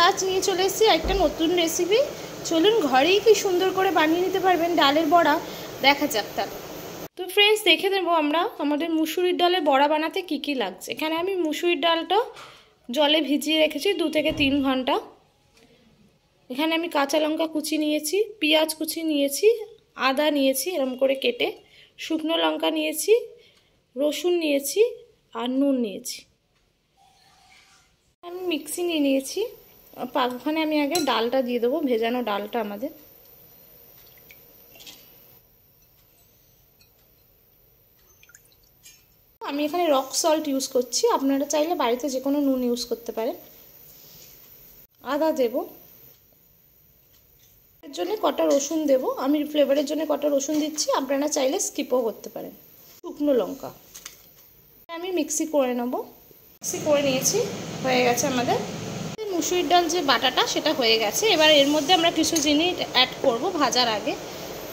আজ নিয়ে চলে এসেছি একটা নতুন রেসিপি। চলুন ঘরেই কি সুন্দর করে বানিয়ে নিতে পারবেন ডালের বড়া, দেখা যাক তাহলে। তো ফ্রেন্ডস, দেখে দেবো আমরা আমাদের মুসুরির ডালের বড়া বানাতে কি কি লাগছে। এখানে আমি মুসুরির ডালটা জলে ভিজিয়ে রেখেছি 2 থেকে 3 ঘন্টা। এখানে আমি কাঁচা লঙ্কা কুচি নিয়েছি, পেঁয়াজ কুচি নিয়েছি, আদা নিয়েছি এরকম করে কেটে, শুকনো লঙ্কা নিয়েছি, রসুন নিয়েছি আর নুন নিয়েছি। আমি মিক্সি নিয়ে নিয়েছি। ওখানে আমি আগে ডালটা দিয়ে দেবো, ভেজানো ডালটা আমাদের। আমি এখানে রক সল্ট ইউজ করছি, আপনারা চাইলে বাড়িতে যে কোনো নুন ইউজ করতে পারেন। আদা দেব, এর জন্য কটা রসুন দেব, আমি ফ্লেভারের জন্য কটা রসুন দিচ্ছি, আপনারা চাইলে স্কিপও করতে পারেন। শুকনো লঙ্কা আমি মিক্সি করে নেব। মিক্সি করে নিয়েছি, হয়ে গেছে আমাদের মুসুরির ডাল যে বাটাটা, সেটা হয়ে গেছে। এবার এর মধ্যে আমরা কিছু জিনিস অ্যাড করব ভাজার আগে।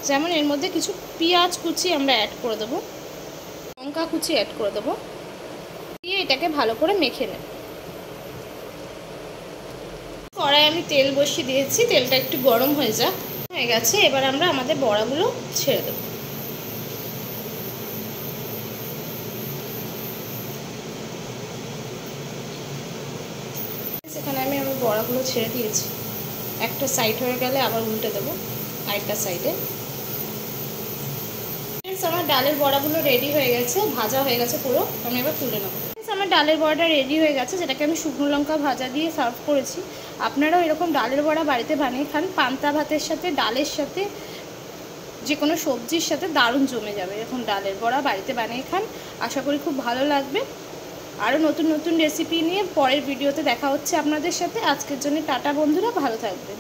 যেমন এর মধ্যে কিছু পেঁয়াজ কুচি আমরা অ্যাড করে দেবো, লঙ্কা কুচি অ্যাড করে দেবো, দিয়ে এটাকে ভালো করে মেখে নেব। কড়াই আমি তেল বসিয়ে দিয়েছি, তেলটা একটু গরম হয়ে গেছে। এবার আমরা আমাদের বড়াগুলো ছেড়ে দেবো। সেখানে আমি আমার বড়াগুলো ছেড়ে দিয়েছি। একটা সাইড হয়ে গেলে আবার উল্টে দেবো আরেকটা সাইডে। আমার ডালের বড়াগুলো রেডি হয়ে গেছে, ভাজা হয়ে গেছে পুরো। আমি এবার তুলে নেবো। আমার ডালের বড়াটা রেডি হয়ে গেছে, যেটাকে আমি শুকনো লঙ্কা ভাজা দিয়ে সার্ভ করেছি। আপনারাও এরকম ডালের বড়া বাড়িতে বানিয়ে খান, পান্তা ভাতের সাথে, ডালের সাথে, যে কোনো সবজির সাথে দারুণ জমে যাবে। এরকম ডালের বড়া বাড়িতে বানিয়ে খান, আশা করি খুব ভালো লাগবে। আরও নতুন নতুন রেসিপি নিয়ে পরের ভিডিওতে দেখা হচ্ছে আপনাদের সাথে। আজকের জন্য টাটা বন্ধুরা, ভালো থাকবেন।